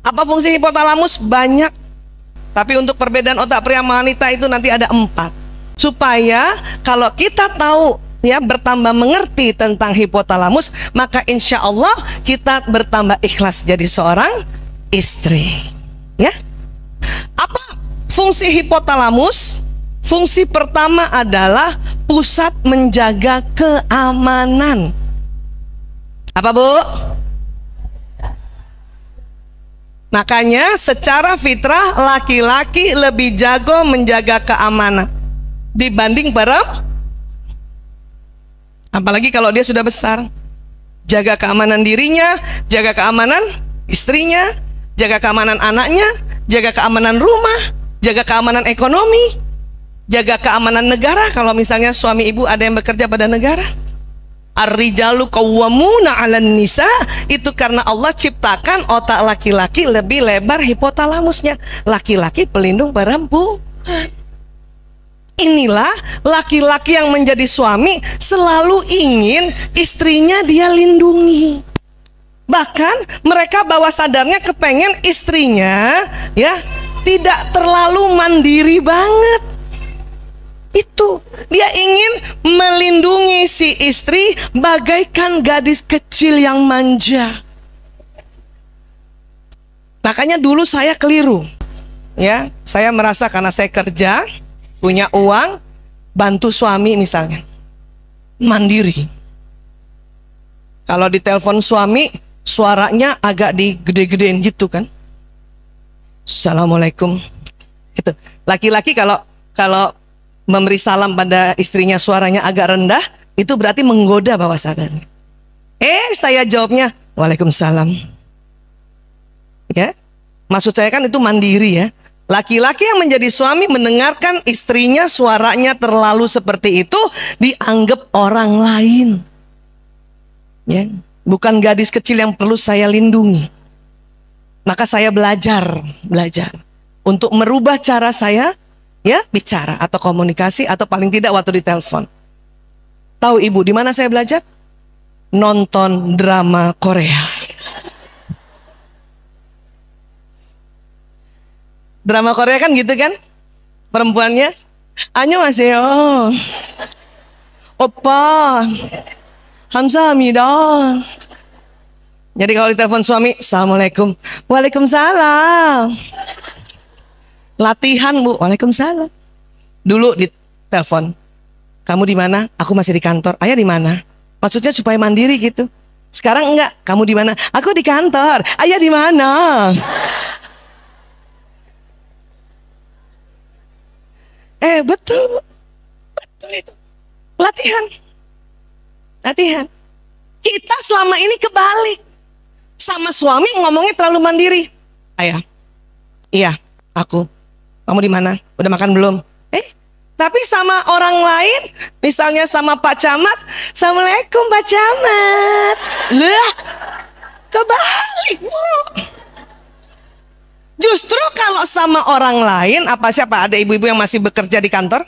Apa fungsi hipotalamus? Banyak. Tapi untuk perbedaan otak pria sama wanita itu nanti ada 4. Supaya kalau kita tahu ya, bertambah mengerti tentang hipotalamus, maka insya Allah kita bertambah ikhlas jadi seorang istri. Ya. Apa fungsi hipotalamus? Fungsi pertama adalah pusat menjaga keamanan. Apa, Bu? Makanya secara fitrah laki-laki lebih jago menjaga keamanan dibanding perempuan. Apalagi kalau dia sudah besar. Jaga keamanan dirinya, jaga keamanan istrinya, jaga keamanan anaknya, jaga keamanan rumah, jaga keamanan ekonomi, jaga keamanan negara. Kalau misalnya suami ibu ada yang bekerja pada negara. Ar-rijalu qawwamuna 'alan nisa, itu karena Allah ciptakan otak laki-laki lebih lebar hipotalamusnya. Laki-laki pelindung perempuan. Inilah laki-laki yang menjadi suami selalu ingin istrinya dia lindungi. Bahkan mereka bawah sadarnya kepengen istrinya ya tidak terlalu mandiri banget. Itu dia ingin melindungi si istri bagaikan gadis kecil yang manja. Makanya dulu saya keliru. Ya, saya merasa karena saya kerja, punya uang, bantu suami misalnya, mandiri. Kalau ditelepon suami, suaranya agak digede-gedein gitu kan. Assalamualaikum. Itu laki-laki kalau memberi salam pada istrinya suaranya agak rendah, itu berarti menggoda bawah sadarnya. Saya jawabnya Waalaikumsalam. Ya, maksud saya kan itu mandiri ya. Laki-laki yang menjadi suami mendengarkan istrinya suaranya terlalu seperti itu dianggap orang lain. Ya, bukan gadis kecil yang perlu saya lindungi. Maka saya belajar untuk merubah cara saya ya bicara atau komunikasi, atau paling tidak waktu ditelepon. Tahu ibu di mana saya belajar? Nonton drama Korea. Drama Korea kan gitu kan? Perempuannya annyeonghaseyo, oppa, 감사합니다. Jadi kalau ditelepon suami, Assalamualaikum, Waalaikumsalam. Latihan Bu, Waalaikumsalam. Dulu di telepon, kamu di mana? Aku masih di kantor. Ayah di mana? Maksudnya supaya mandiri gitu. Sekarang enggak, kamu di mana? Aku di kantor. Ayah di mana? Betul Bu, betul itu. Latihan. Kita selama ini kebalik. Sama suami ngomongnya terlalu mandiri. Ayah, iya, aku. Kamu di mana? Udah makan belum? Tapi sama orang lain, misalnya sama Pak Camat, Assalamualaikum Pak Camat. Lah, kebalik Bu. Justru kalau sama orang lain, siapa ada ibu-ibu yang masih bekerja di kantor?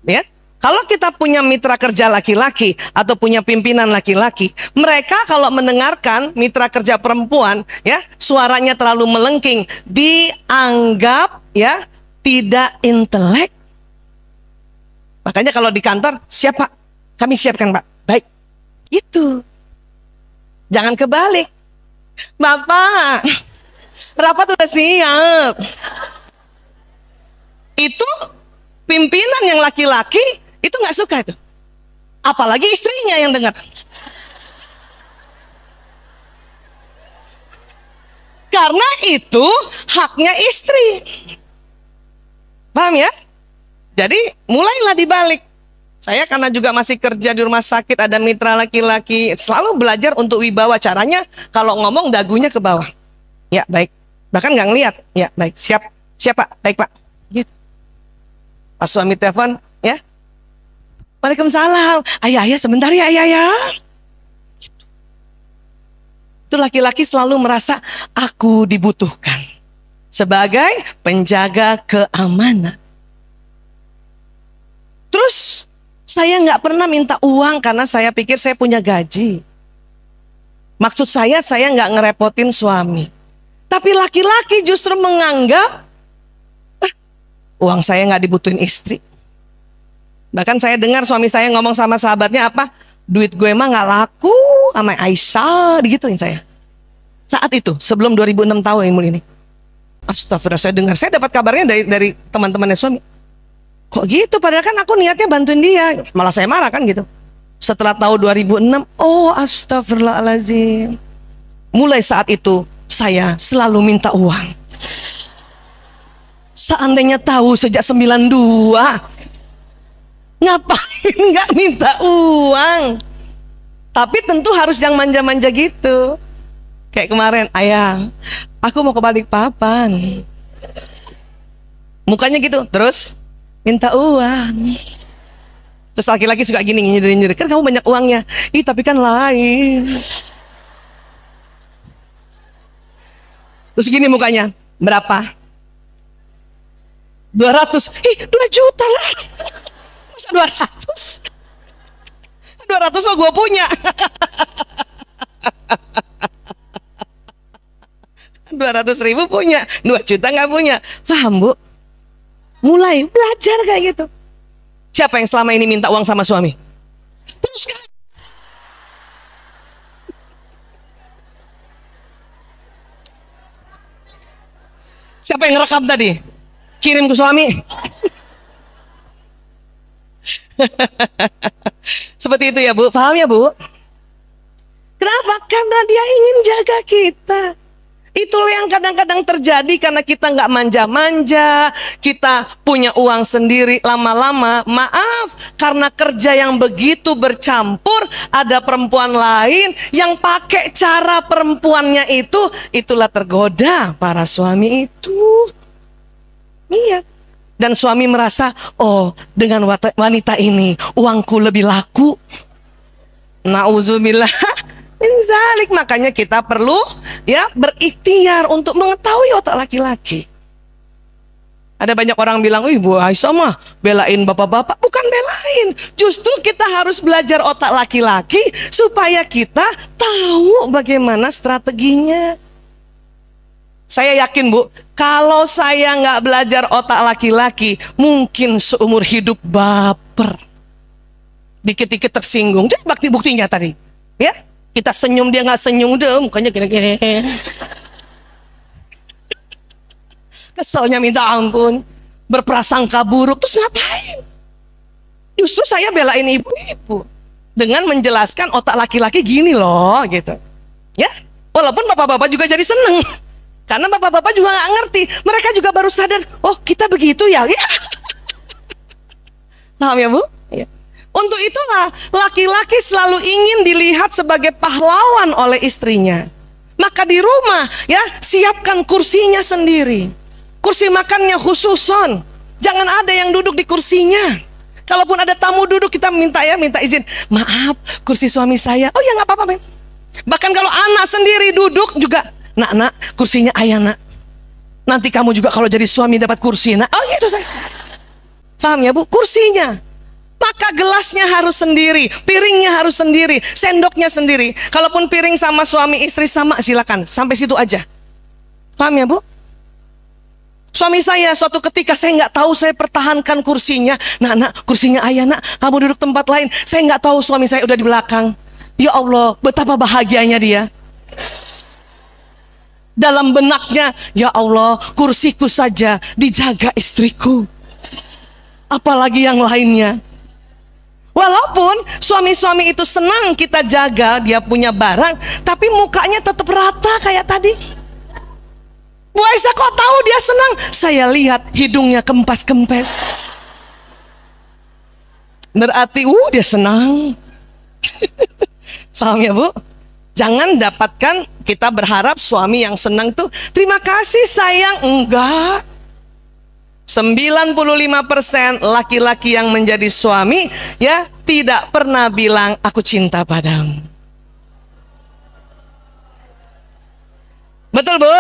Ya, kalau kita punya mitra kerja laki-laki atau punya pimpinan laki-laki, mereka kalau mendengarkan mitra kerja perempuan, ya, suaranya terlalu melengking, dianggap ya tidak intelek. Makanya kalau di kantor, siap Pak, kami siapkan Pak. Baik, itu. Jangan kebalik. Bapak, rapat udah siap. Itu pimpinan yang laki-laki itu nggak suka itu. Apalagi istrinya yang dengar. Karena itu haknya istri. Paham ya? Jadi mulailah dibalik. Saya karena juga masih kerja di rumah sakit, ada mitra laki-laki, selalu belajar untuk wibawa. Caranya kalau ngomong dagunya ke bawah. Ya baik. Bahkan nggak ngeliat. Ya baik. Siap Pak. Baik Pak. Gitu. Pas suami telepon, ya. Waalaikumsalam. Ayah sebentar ya ayah. Gitu. Itu laki-laki selalu merasa aku dibutuhkan sebagai penjaga keamanan. Terus saya nggak pernah minta uang karena saya pikir saya punya gaji. Maksud saya nggak ngerepotin suami. Tapi laki-laki justru menganggap uang saya nggak dibutuhin istri. Bahkan saya dengar suami saya ngomong sama sahabatnya apa? Duit gue mah nggak laku sama Aisyah, digituin saya. Saat itu, sebelum 2006 tahun ini. Astagfirullah, saya dengar, saya dapat kabarnya dari teman-temannya suami. Kok gitu? Padahal kan aku niatnya bantuin dia. Malah saya marah kan gitu. Setelah tahu 2006, oh astagfirullahaladzim. Mulai saat itu, saya selalu minta uang. Seandainya tahu sejak 92, ngapain nggak minta uang? Tapi tentu harus yang manja-manja gitu. Kayak kemarin, ayah, aku mau ke Balikpapan. Mukanya gitu, terus minta uang. Terus laki-laki suka gini, nyindir-nyindir, kan kamu banyak uangnya. Ih, tapi kan lain. Terus gini mukanya, berapa? 200. Ih, 2 juta lah. Masa 200? 200 mah gue punya. 200.000 punya, 2 juta nggak punya. Paham, Bu? Mulai belajar kayak gitu. Siapa yang selama ini minta uang sama suami? Terus kan? Siapa yang ngerekam tadi? Kirim ke suami. Seperti itu ya, Bu. Paham ya, Bu? Kenapa? Karena dia ingin jaga kita. Itulah yang kadang-kadang terjadi karena kita nggak manja-manja, kita punya uang sendiri, lama-lama, maaf, karena kerja yang begitu bercampur, ada perempuan lain yang pakai cara perempuannya itu, itulah tergoda para suami itu. Iya. Dan suami merasa, oh dengan wanita ini uangku lebih laku. Nauzubillah. Minzalik, makanya kita perlu ya berikhtiar untuk mengetahui otak laki-laki. Ada banyak orang bilang, wih Bu Aisyah mah belain bapak-bapak. Bukan belain, justru kita harus belajar otak laki-laki supaya kita tahu bagaimana strateginya. Saya yakin, Bu, kalau saya nggak belajar otak laki-laki, mungkin seumur hidup baper, dikit-dikit tersinggung. Jadi buktinya tadi, ya. Kita senyum, dia nggak senyum, udah mukanya gini-gini. Keselnya minta ampun, berprasangka buruk, terus ngapain? Justru saya belain ibu-ibu dengan menjelaskan otak laki-laki gini loh, gitu. Ya, walaupun bapak-bapak juga jadi seneng, karena bapak-bapak juga nggak ngerti, mereka juga baru sadar, oh kita begitu ya. Paham ya, Bu? Ya. Untuk itulah laki-laki selalu ingin dilihat sebagai pahlawan oleh istrinya. Maka di rumah ya siapkan kursinya sendiri. Kursi makannya khususon. Jangan ada yang duduk di kursinya. Kalaupun ada tamu duduk kita minta izin. Maaf, kursi suami saya. Oh ya nggak apa-apa, men. Bahkan kalau anak sendiri duduk juga, nak kursinya ayah nak. Nanti kamu juga kalau jadi suami dapat kursi nak. Oh gitu saya. Paham ya, Bu? Kursinya. Maka gelasnya harus sendiri, piringnya harus sendiri, sendoknya sendiri. Kalaupun piring sama suami istri sama, silakan sampai situ aja. Paham ya, Bu? Suami saya suatu ketika saya nggak tahu, saya pertahankan kursinya. Nak kursinya ayah nak, kamu duduk tempat lain. Saya nggak tahu suami saya udah di belakang. Ya Allah, betapa bahagianya dia. Dalam benaknya, ya Allah, kursiku saja dijaga istriku. Apalagi yang lainnya. Walaupun suami-suami itu senang kita jaga, dia punya barang, tapi mukanya tetap rata kayak tadi. Bu Aisyah kok tahu dia senang? Saya lihat hidungnya kempes-kempes. Berarti dia senang. Paham ya, Bu? Jangan dapatkan kita berharap suami yang senang tuh terima kasih sayang. Enggak. 95% laki-laki yang menjadi suami ya tidak pernah bilang aku cinta padamu. Betul, Bu?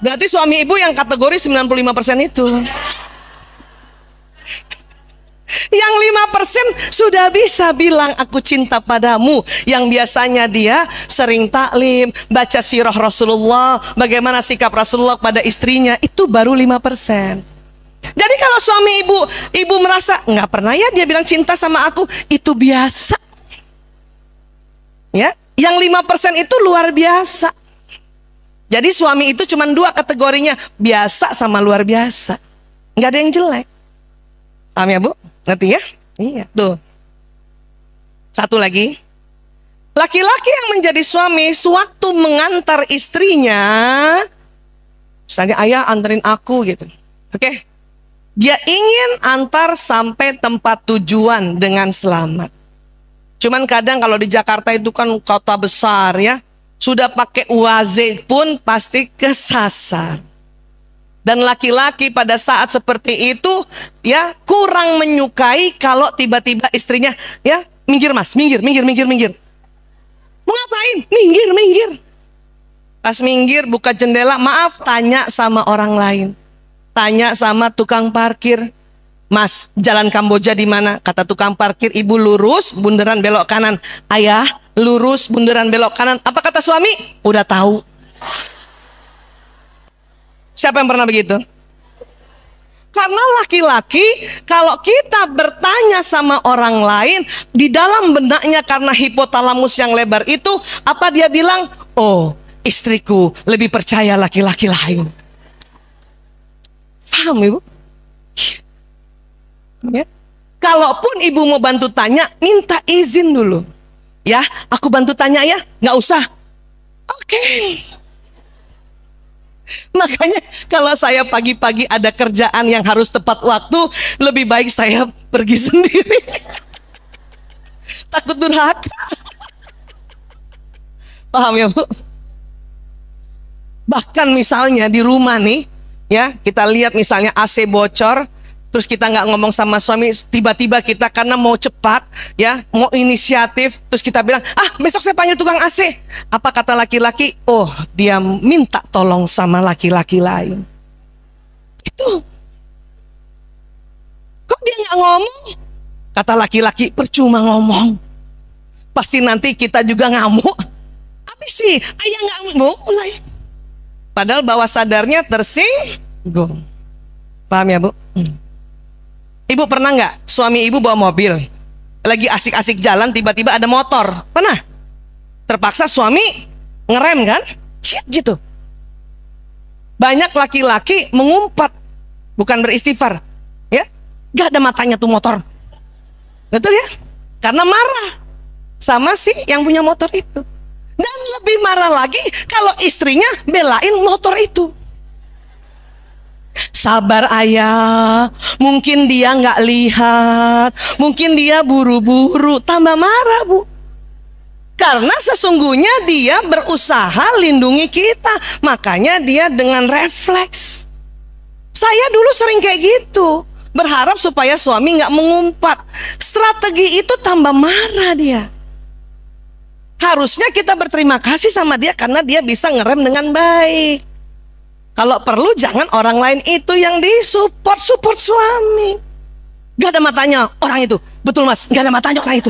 Berarti suami ibu yang kategori 95% itu. Yang 5% sudah bisa bilang aku cinta padamu. Yang biasanya dia sering taklim, baca sirah Rasulullah, bagaimana sikap Rasulullah pada istrinya, itu baru 5%. Jadi kalau suami ibu merasa nggak pernah ya dia bilang cinta sama aku, itu biasa. Ya, yang 5% itu luar biasa. Jadi suami itu cuma 2 kategorinya, biasa sama luar biasa. Nggak ada yang jelek. Paham ya Bu? Ngerti ya? Iya. Tuh. Satu lagi. Laki-laki yang menjadi suami sewaktu mengantar istrinya, misalnya ayah anterin aku gitu. Oke. Dia ingin antar sampai tempat tujuan dengan selamat. Cuman kadang kalau di Jakarta itu kan kota besar ya, sudah pakai UAZ pun pasti kesasar. Dan laki-laki pada saat seperti itu ya kurang menyukai kalau tiba-tiba istrinya ya minggir mas, minggir. Mau ngapain? Minggir. Pas minggir buka jendela, maaf, tanya sama orang lain. Tanya sama tukang parkir. Mas, jalan Kamboja di mana? Kata tukang parkir, ibu lurus, bundaran belok kanan. Ayah, lurus, bundaran belok kanan. Apa kata suami? Udah tahu. Siapa yang pernah begitu? Karena laki-laki, kalau kita bertanya sama orang lain, di dalam benaknya karena hipotalamus yang lebar itu, apa dia bilang? Oh, istriku lebih percaya laki-laki lain. Paham ibu? Ya. Kalaupun ibu mau bantu tanya, minta izin dulu. Ya, aku bantu tanya ya, nggak usah. Oke. Makanya kalau saya pagi-pagi ada kerjaan yang harus tepat waktu, lebih baik saya pergi sendiri. Takut durhaka. Paham ya Bu? Bahkan misalnya di rumah nih, ya kita lihat misalnya AC bocor, terus kita nggak ngomong sama suami, tiba-tiba kita karena mau cepat, ya mau inisiatif, terus kita bilang, besok saya panggil tukang AC. Apa kata laki-laki? Oh, dia minta tolong sama laki-laki lain. Itu. Kok dia nggak ngomong? Kata laki-laki, percuma ngomong. Pasti nanti kita juga ngamuk. Habis sih, ayah nggak mulai. Padahal bawah sadarnya tersinggung. Paham ya Bu? Ibu pernah nggak suami ibu bawa mobil, lagi asik-asik jalan, tiba-tiba ada motor? Pernah? Terpaksa suami ngerem kan? Shit gitu. Banyak laki-laki mengumpat, bukan beristighfar, ya? Gak ada matanya tuh motor. Betul ya? Karena marah sama si yang punya motor itu. Dan lebih marah lagi kalau istrinya belain motor itu. Sabar ayah, mungkin dia nggak lihat, mungkin dia buru-buru, tambah marah Bu. Karena sesungguhnya dia berusaha lindungi kita, makanya dia dengan refleks. Saya dulu sering kayak gitu, berharap supaya suami nggak mengumpat. Strategi itu tambah marah dia. Harusnya kita berterima kasih sama dia karena dia bisa ngerem dengan baik. Kalau perlu jangan orang lain itu yang support suami. Gak ada matanya orang itu. Betul mas, gak ada matanya orang itu.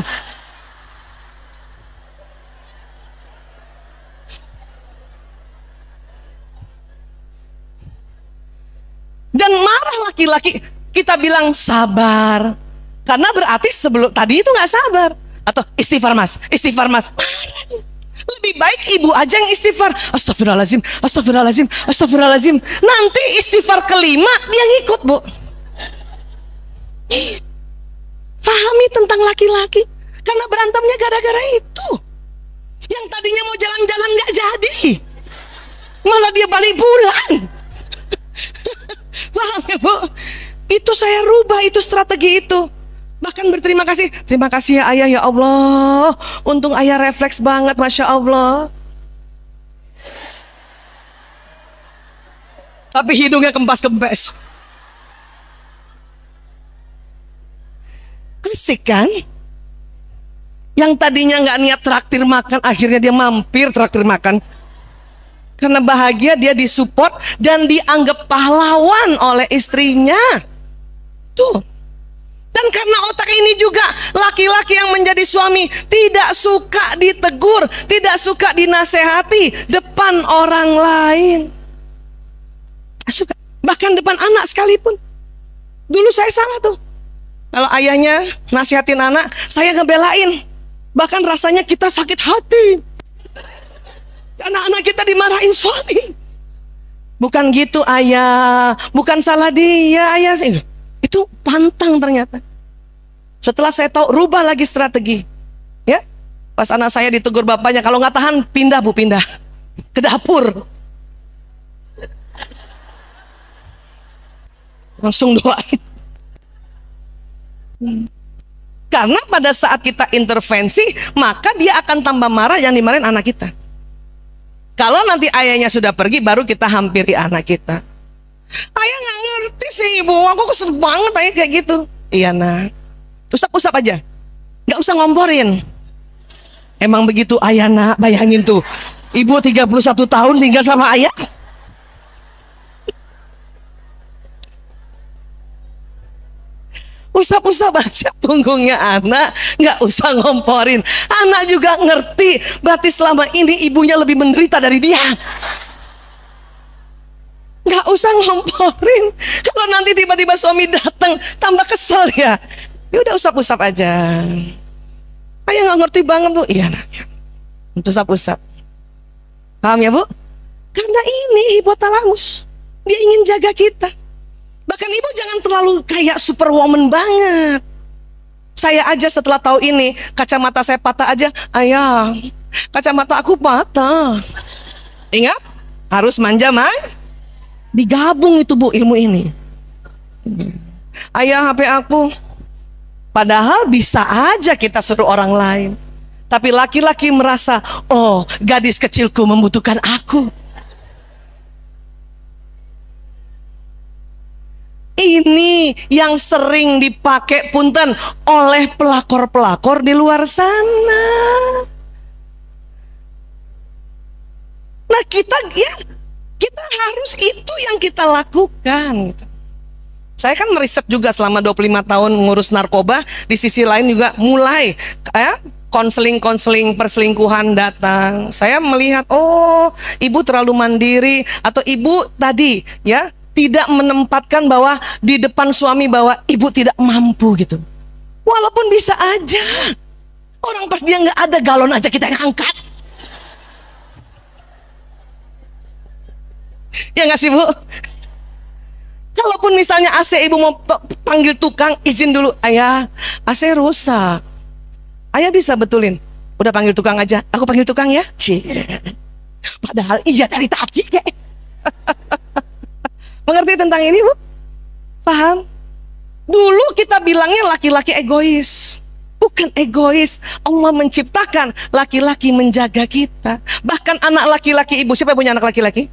Dan marah laki-laki, kita bilang sabar. Karena berarti sebelum tadi itu gak sabar. Atau istighfar mas. Marah. Lebih baik ibu aja yang istighfar. Astagfirullahaladzim. Nanti istighfar kelima dia ngikut Bu. Fahami tentang laki-laki. Karena berantemnya gara-gara itu. Yang tadinya mau jalan-jalan gak jadi, malah dia balik pulang. Paham ya Bu? Itu saya rubah, itu strategi itu. Bahkan berterima kasih. Terima kasih ya ayah, ya Allah. Untung ayah refleks banget, Masya Allah. Tapi hidungnya kempes-kempes. Asik kan? Yang tadinya nggak niat traktir makan, akhirnya dia mampir traktir makan. Karena bahagia dia disupport dan dianggap pahlawan oleh istrinya. Tuh. Dan karena otak ini juga, laki-laki yang menjadi suami tidak suka ditegur, tidak suka dinasehati depan orang lain. Suka, bahkan depan anak sekalipun. Dulu saya salah tuh. Kalau ayahnya nasihatin anak, saya ngebelain. Bahkan rasanya kita sakit hati. Anak-anak kita dimarahin suami. Bukan gitu ayah, bukan salah dia ayah. Itu pantang ternyata. Setelah saya tahu, rubah lagi strategi. Ya, pas anak saya ditegur bapaknya, kalau nggak tahan pindah bu, pindah ke dapur. Langsung doain. Karena pada saat kita intervensi, maka dia akan tambah marah yang dimarahin anak kita. Kalau nanti ayahnya sudah pergi, baru kita hampiri anak kita. Ayah nggak ngerti sih ibu, aku kesel banget ayah kayak gitu. Iya nak, usap-usap aja, nggak usah ngomporin. Emang begitu ayah nak, bayangin tuh, ibu 31 tahun tinggal sama ayah. Usap-usap aja punggungnya anak, nggak usah ngomporin. Anak juga ngerti, berarti selama ini ibunya lebih menderita dari dia. Nggak usah ngomporin. Kalau nanti tiba-tiba suami datang, tambah kesel ya. Ya udah usap-usap aja. Ayah nggak ngerti banget bu. Iya nak, usap-usap. Paham ya bu? Karena ini hipotalamus, dia ingin jaga kita. Bahkan ibu jangan terlalu kayak superwoman banget. Saya aja setelah tahu ini, kacamata saya patah aja. Ayah, kacamata aku patah. Ingat, harus manja digabung itu bu ilmu ini. Ayah, HP aku. Padahal bisa aja kita suruh orang lain. Tapi laki-laki merasa, oh gadis kecilku membutuhkan aku. Ini yang sering dipakai punten oleh pelakor-pelakor di luar sana. Nah kita harus itu yang kita lakukan gitu. Saya kan meriset juga selama 25 tahun ngurus narkoba. Di sisi lain juga mulai konseling perselingkuhan datang. Saya melihat, oh ibu terlalu mandiri, atau ibu tadi ya tidak menempatkan bahwa di depan suami bahwa ibu tidak mampu gitu. Walaupun bisa aja. Orang pas dia nggak ada galon aja kita ngangkat. Ya nggak sih bu? Kalaupun misalnya AC ibu mau panggil tukang, izin dulu. Ayah, AC rusak. Ayah bisa betulin. Udah panggil tukang aja. Aku panggil tukang ya. Padahal iya dari tadi. Mengerti tentang ini bu? Paham? Dulu kita bilangnya laki-laki egois. Bukan egois. Allah menciptakan laki-laki menjaga kita. Bahkan anak laki-laki ibu. Siapa yang punya anak laki-laki?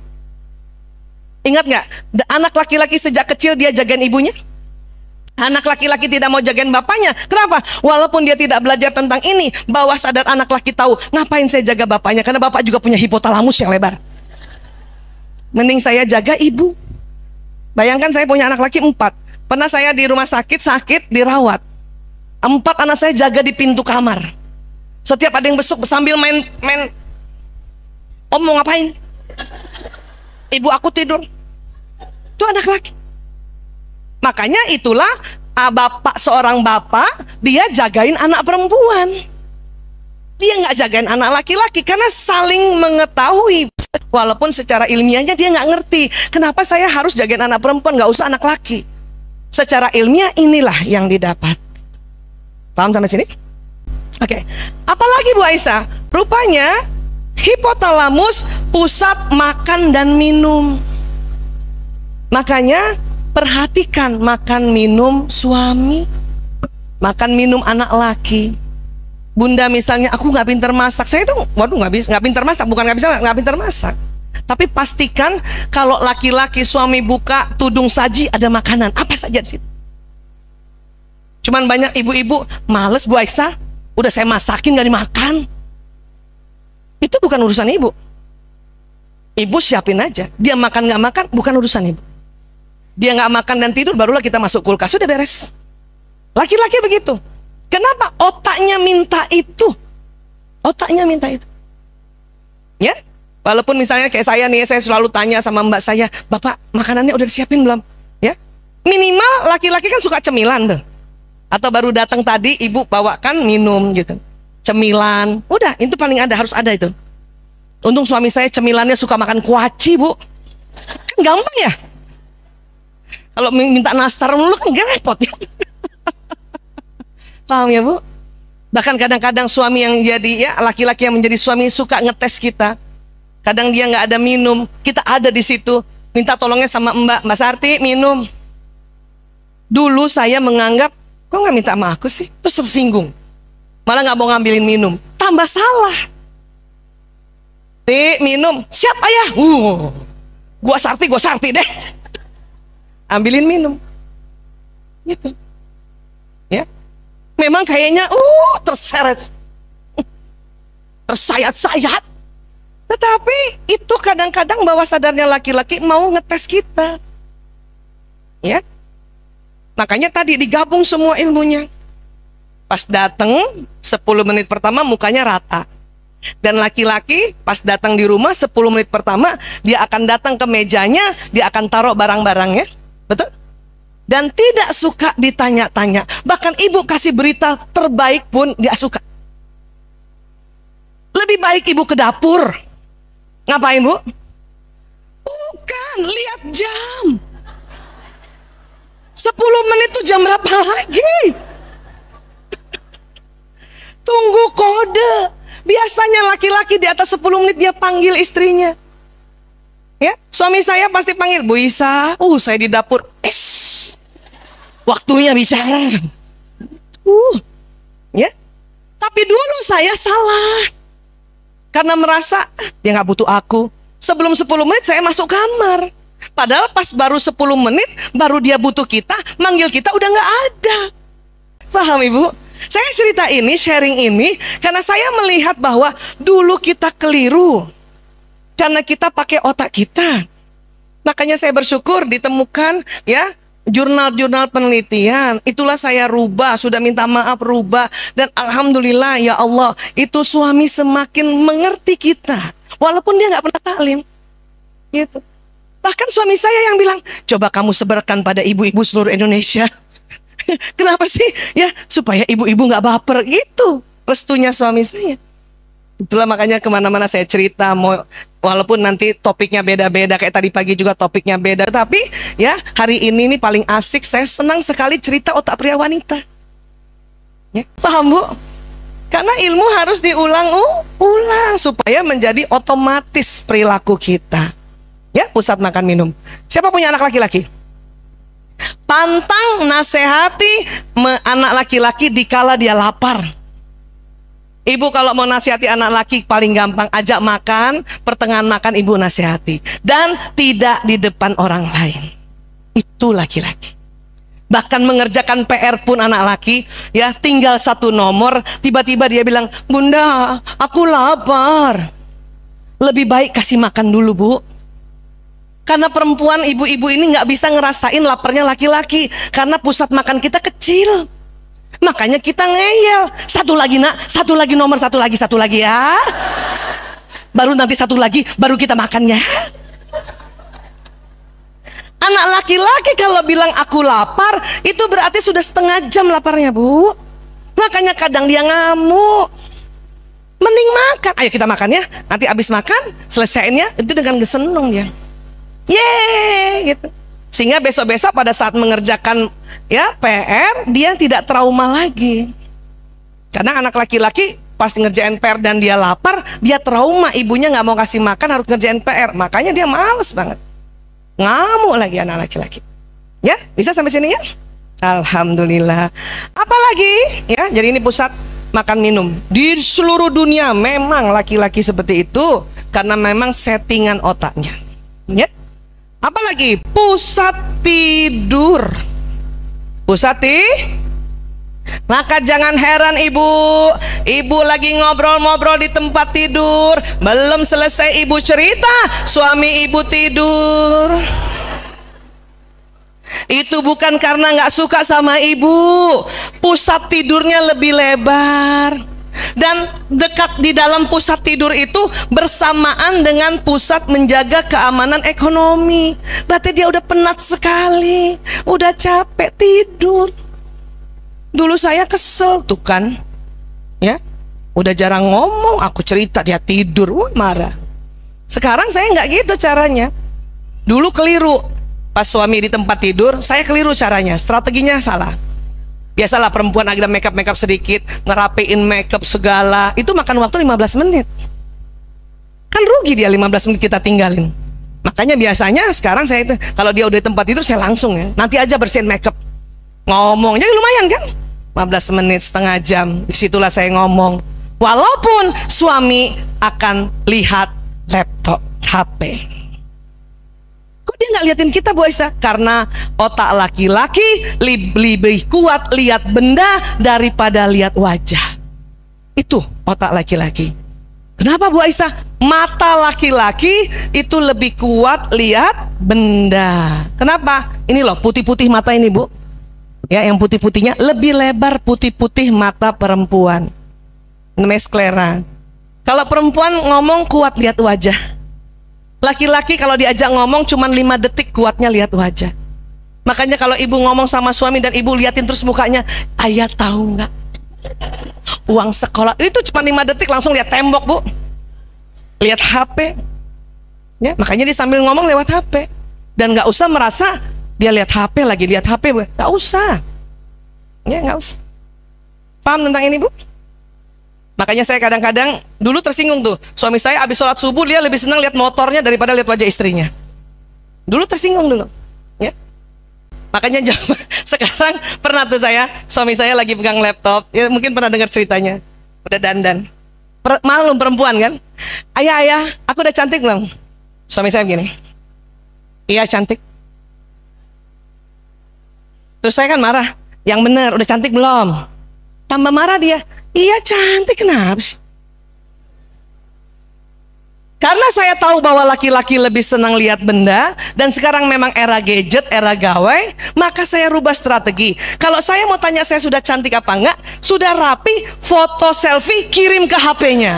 Ingat nggak? Anak laki-laki sejak kecil dia jagain ibunya. Anak laki-laki tidak mau jagain bapaknya. Kenapa? Walaupun dia tidak belajar tentang ini, bawah sadar anak laki tahu, ngapain saya jaga bapaknya? Karena bapak juga punya hipotalamus yang lebar. Mending saya jaga ibu. Bayangkan saya punya anak laki 4. Pernah saya di rumah sakit dirawat. 4 anak saya jaga di pintu kamar. Setiap ada yang besuk sambil main. Om mau ngapain? Ibu aku tidur. Itu anak laki. Makanya itulah seorang bapak, dia jagain anak perempuan. Dia nggak jagain anak laki-laki karena saling mengetahui. Walaupun secara ilmiahnya dia nggak ngerti. Kenapa saya harus jagain anak perempuan, nggak usah anak laki. Secara ilmiah inilah yang didapat. Paham sampai sini? Oke. Apalagi Bu Aisyah? Rupanya hipotalamus pusat makan dan minum. Makanya perhatikan makan minum suami, makan minum anak laki. Bunda misalnya, aku nggak pintar masak. Saya tuh, waduh nggak pintar masak. Bukan nggak pintar masak. Tapi pastikan kalau laki-laki suami buka tudung saji ada makanan apa saja di situ. Cuman banyak ibu-ibu males Bu Aisyah, udah saya masakin nggak dimakan. Itu bukan urusan ibu. Ibu siapin aja. Dia makan nggak makan bukan urusan ibu. Dia nggak makan dan tidur, barulah kita masuk kulkas, sudah beres. Laki-laki begitu. Kenapa? Otaknya minta itu. Otaknya minta itu. Ya, walaupun misalnya kayak saya nih, saya selalu tanya sama mbak saya, Bapak makanannya udah disiapin belum? Ya, minimal laki-laki kan suka cemilan tuh. Atau baru datang tadi ibu bawakan minum gitu, cemilan. Udah, itu paling ada, harus ada itu. Untung suami saya cemilannya suka makan kuaci, Bu. Kan gampang ya. Kalau minta nastar dulu kan gak repot ya. Paham ya, Bu? Bahkan kadang-kadang suami yang jadi, ya laki-laki yang menjadi suami suka ngetes kita. Kadang dia nggak ada minum, kita ada di situ, minta tolongnya sama Mbak Sarti minum. Dulu saya menganggap, kok nggak minta sama aku sih? Terus tersinggung, malah nggak mau ngambilin minum. Tambah salah. Ti minum, siap ayah. Gua Sarti deh. Ambilin minum. Gitu. Ya. Memang kayaknya terseret, tersayat-sayat. Tetapi itu kadang-kadang bawah sadarnya laki-laki mau ngetes kita. Ya. Makanya tadi digabung semua ilmunya. Pas datang 10 menit pertama mukanya rata. Dan laki-laki pas datang di rumah 10 menit pertama dia akan datang ke mejanya, dia akan taruh barang-barangnya. Betul? Dan tidak suka ditanya-tanya. Bahkan ibu kasih berita terbaik pun dia suka. Lebih baik ibu ke dapur. Ngapain, Bu? Bukan, lihat jam. 10 menit itu jam berapa lagi? Tunggu kode. Biasanya laki-laki di atas 10 menit dia panggil istrinya. Ya, suami saya pasti panggil, Bu Isa. Saya di dapur. Waktunya bicara. Ya. Tapi dulu saya salah. Karena merasa dia nggak butuh aku. Sebelum 10 menit saya masuk kamar. Padahal pas baru 10 menit baru dia butuh kita, manggil kita udah nggak ada. Paham Ibu? Saya cerita ini, sharing ini karena saya melihat bahwa dulu kita keliru. Karena kita pakai otak kita. Makanya saya bersyukur ditemukan ya jurnal-jurnal penelitian. Itulah saya rubah, sudah minta maaf rubah. Dan alhamdulillah ya Allah, itu suami semakin mengerti kita. Walaupun dia nggak pernah taklim. Gitu. Bahkan suami saya yang bilang, coba kamu sebarkan pada ibu-ibu seluruh Indonesia. Kenapa sih? Ya supaya ibu-ibu nggak baper gitu. Restunya suami saya. Itulah makanya kemana-mana saya cerita, walaupun nanti topiknya beda-beda, kayak tadi pagi juga topiknya beda. Tapi ya hari ini nih paling asik, saya senang sekali cerita otak pria wanita. Ya, paham Bu? Karena ilmu harus diulang-ulang supaya menjadi otomatis perilaku kita. Ya, pusat makan minum. Siapa punya anak laki-laki? Pantang nasihati anak laki-laki dikala dia lapar. Ibu kalau mau nasihati anak laki paling gampang, ajak makan, pertengahan makan ibu nasihati. Dan tidak di depan orang lain. Itu laki-laki. Bahkan mengerjakan PR pun anak laki, ya tinggal satu nomor, tiba-tiba dia bilang, Bunda, aku lapar. Lebih baik kasih makan dulu Bu. Karena perempuan ibu-ibu ini nggak bisa ngerasain laparnya laki-laki. Karena pusat makan kita kecil. Makanya kita ngeyel. Satu lagi nak, satu lagi nomor, satu lagi ya. Baru nanti satu lagi, baru kita makan ya. Anak laki-laki kalau bilang aku lapar, itu berarti sudah setengah jam laparnya Bu. Makanya kadang dia ngamuk. Mending makan, ayo kita makan ya. Nanti abis makan, selesainya itu dengan gesenong dia. Yeay gitu. Sehingga besok-besok pada saat mengerjakan ya PR, dia tidak trauma lagi. Karena anak laki-laki pasti ngerjain PR dan dia lapar, dia trauma, ibunya nggak mau kasih makan, harus ngerjain PR. Makanya dia males banget. Ngamuk lagi anak laki-laki. Ya, bisa sampai sini ya? Alhamdulillah. Apalagi ya, jadi ini pusat makan minum. Di seluruh dunia memang laki-laki seperti itu karena memang settingan otaknya. Ya. Apalagi pusat tidur. Maka jangan heran ibu lagi ngobrol-ngobrol di tempat tidur, belum selesai ibu cerita, suami ibu tidur. Itu bukan karena nggak suka sama ibu. Pusat tidurnya lebih lebar. Dan dekat di dalam pusat tidur itu bersamaan dengan pusat menjaga keamanan ekonomi. Berarti dia udah penat sekali, udah capek tidur. Dulu saya kesel tuh kan, ya, udah jarang ngomong, aku cerita dia tidur, marah. Sekarang saya nggak gitu caranya. Dulu keliru, pas suami di tempat tidur, saya keliru caranya, strateginya salah. Biasalah perempuan agak makeup sedikit, ngerapiin makeup segala, itu makan waktu 15 menit. Kan rugi dia 15 menit kita tinggalin. Makanya biasanya sekarang saya itu, kalau dia udah di tempat tidur saya langsung ya, nanti aja bersihin makeup. Ngomong, jadi lumayan kan? 15 menit, setengah jam, disitulah saya ngomong. Walaupun suami akan lihat laptop, HP. Kok dia nggak liatin kita, Bu Aisyah? Karena otak laki-laki lebih kuat lihat benda daripada lihat wajah. Itu otak laki-laki. Kenapa, Bu Aisyah? Mata laki-laki itu lebih kuat lihat benda. Kenapa? Ini loh, putih-putih mata ini, Bu. Ya, yang putih-putihnya lebih lebar putih-putih mata perempuan. Namanya sklera. Kalau perempuan ngomong kuat lihat wajah. Laki-laki kalau diajak ngomong cuma 5 detik kuatnya lihat wajah. Makanya kalau ibu ngomong sama suami dan ibu liatin terus mukanya, ayah tahu nggak? Uang sekolah itu cuma 5 detik langsung lihat tembok, Bu. Lihat HP. Ya, makanya dia sambil ngomong lewat HP. Dan nggak usah merasa dia lihat HP lagi, lihat HP, Bu. Nggak usah. Ya, nggak usah. Paham tentang ini, Bu? Makanya saya kadang-kadang dulu tersinggung tuh. Suami saya habis sholat subuh dia lebih senang lihat motornya daripada lihat wajah istrinya. Dulu tersinggung dulu, ya. Makanya sekarang pernah tuh suami saya lagi pegang laptop, ya mungkin pernah dengar ceritanya. Udah dandan, maklum perempuan kan. Ayah, aku udah cantik belum? Suami saya begini. Iya cantik. Terus saya kan marah. Yang benar, udah cantik belum? Tambah marah dia. Iya cantik, kenapa sih? Karena saya tahu bahwa laki-laki lebih senang lihat benda, dan sekarang memang era gadget, era gawai, maka saya rubah strategi. Kalau saya mau tanya saya sudah cantik apa enggak, sudah rapi, foto selfie kirim ke HP-nya.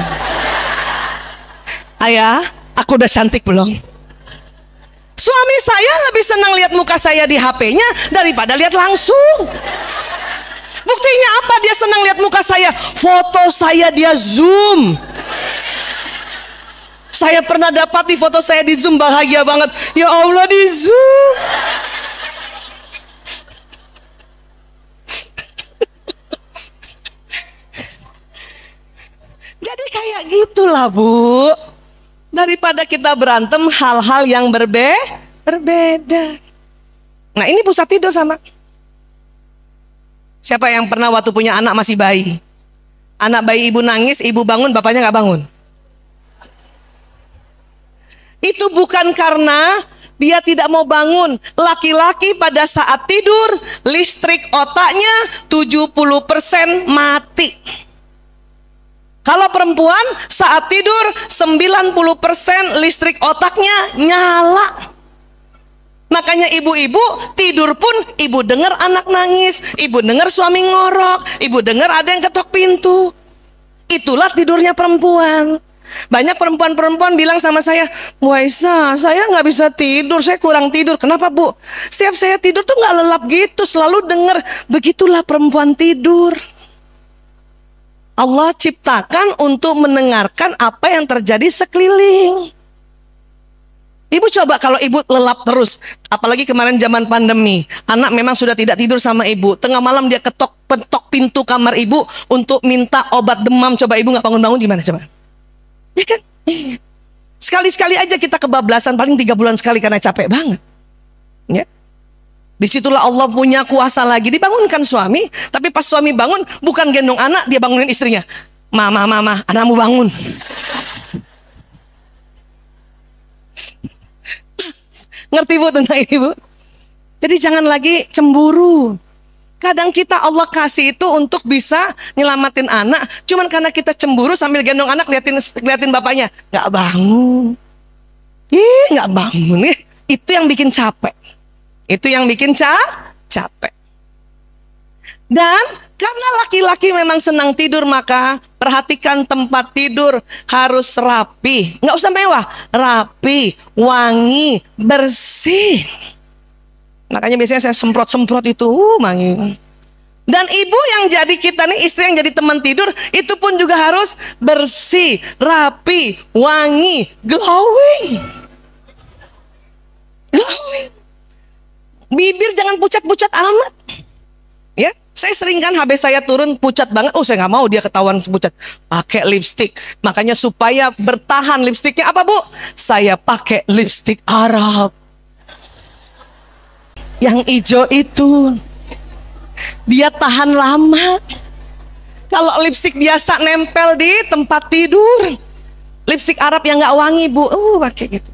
Ayah, aku udah cantik belum? Suami saya lebih senang lihat muka saya di HP-nya daripada lihat langsung. Buktinya apa dia senang lihat muka saya? Foto saya dia zoom. Saya pernah dapat di foto saya di zoom, bahagia banget. Ya Allah, di zoom. Jadi kayak gitulah, Bu. Daripada kita berantem hal-hal yang berbeda. Nah, ini pusat tidur sama. Siapa yang pernah waktu punya anak masih bayi? Anak bayi ibu nangis, ibu bangun, bapaknya nggak bangun. Itu bukan karena dia tidak mau bangun. Laki-laki pada saat tidur, listrik otaknya 70% mati. Kalau perempuan saat tidur 90% listrik otaknya nyala. Makanya ibu-ibu tidur pun ibu dengar anak nangis, ibu dengar suami ngorok, ibu dengar ada yang ketok pintu. Itulah tidurnya perempuan. Banyak perempuan-perempuan bilang sama saya, Bu Aisyah, saya nggak bisa tidur, saya kurang tidur. Kenapa, Bu? Setiap saya tidur tuh nggak lelap gitu, selalu dengar. Begitulah perempuan tidur. Allah ciptakan untuk mendengarkan apa yang terjadi sekeliling. Ibu coba kalau ibu lelap terus, apalagi kemarin zaman pandemi, anak memang sudah tidak tidur sama ibu. Tengah malam dia ketok pintu kamar ibu untuk minta obat demam. Coba ibu nggak bangun-bangun gimana coba? Ya kan? Sekali-sekali aja kita kebablasan, paling 3 bulan sekali karena capek banget. Ya. Disitulah Allah punya kuasa lagi. Dibangunkan suami, tapi pas suami bangun bukan gendong anak, dia bangunin istrinya. Mama, anakmu bangun. Ngerti, Bu, tentang ini, Bu? Jadi jangan lagi cemburu. Kadang kita Allah kasih itu untuk bisa nyelamatin anak, cuman karena kita cemburu sambil gendong anak liatin bapaknya, nggak bangun. Nggak bangun. Itu yang bikin capek. Itu yang bikin capek. Dan karena laki-laki memang senang tidur, maka perhatikan tempat tidur harus rapi. Nggak usah mewah, rapi, wangi, bersih. Makanya biasanya saya semprot-semprot itu, wangi. Dan ibu yang jadi kita nih, istri yang jadi teman tidur, itu pun juga harus bersih, rapi, wangi, glowing. Glowing. Bibir jangan pucat-pucat amat. Ya, saya sering kan HB saya turun pucat banget. Oh, saya nggak mau dia ketahuan pucat. Pakai lipstick. Makanya supaya bertahan lipstiknya apa, Bu? Saya pakai lipstick Arab. Yang hijau itu dia tahan lama. Kalau lipstick biasa nempel di tempat tidur, lipstick Arab yang nggak wangi, Bu, pakai gitu.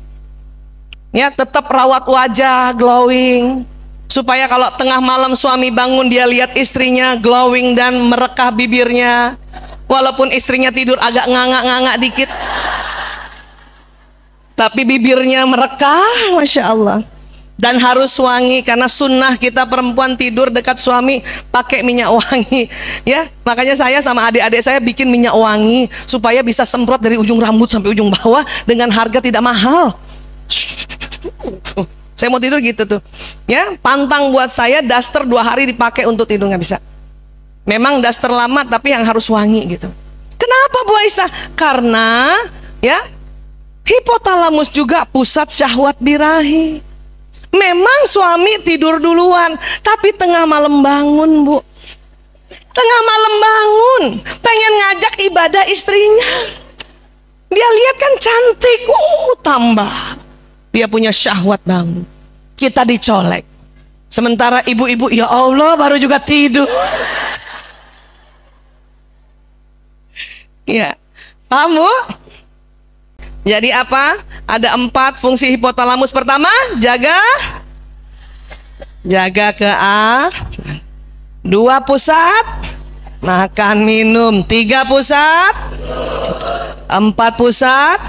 Ya, tetap rawat wajah, glowing. Supaya kalau tengah malam suami bangun, dia lihat istrinya glowing dan merekah bibirnya. Walaupun istrinya tidur agak nganga-nganga dikit, tapi bibirnya merekah, Masya Allah. Dan harus wangi, karena sunnah kita perempuan tidur dekat suami pakai minyak wangi. Ya, makanya saya sama adik-adik saya bikin minyak wangi supaya bisa semprot dari ujung rambut sampai ujung bawah dengan harga tidak mahal. Saya mau tidur gitu tuh. Ya, pantang buat saya daster 2 hari dipakai untuk tidur, nggak bisa. Memang daster lama tapi yang harus wangi gitu. Kenapa, Bu Aisyah? Karena ya, hipotalamus juga pusat syahwat birahi. Memang suami tidur duluan, tapi tengah malam bangun, Bu. Tengah malam bangun, pengen ngajak ibadah istrinya. Dia lihat kan cantik, tambah. Dia punya syahwat bangun. Kita dicolek. Sementara ibu-ibu, ya Allah, baru juga tidur. Ya, paham, Bu? Jadi apa? Ada 4 fungsi hipotalamus. Pertama, jaga ke 2 pusat makan minum, 3 pusat, 4 pusat.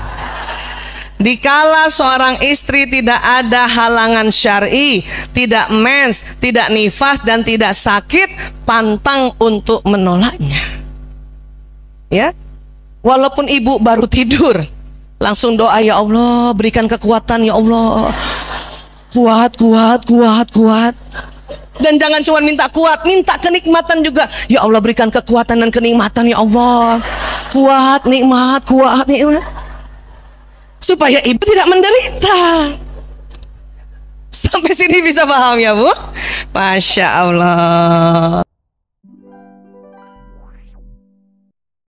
Dikala seorang istri tidak ada halangan syar'i, tidak mens, tidak nifas, dan tidak sakit, pantang untuk menolaknya. Ya, walaupun ibu baru tidur, langsung doa, ya Allah berikan kekuatan, ya Allah, kuat. Dan jangan cuma minta kuat, minta kenikmatan juga. Ya Allah berikan kekuatan dan kenikmatan, ya Allah, kuat, nikmat. Supaya ibu tidak menderita. Sampai sini bisa paham ya, Bu? Masya Allah.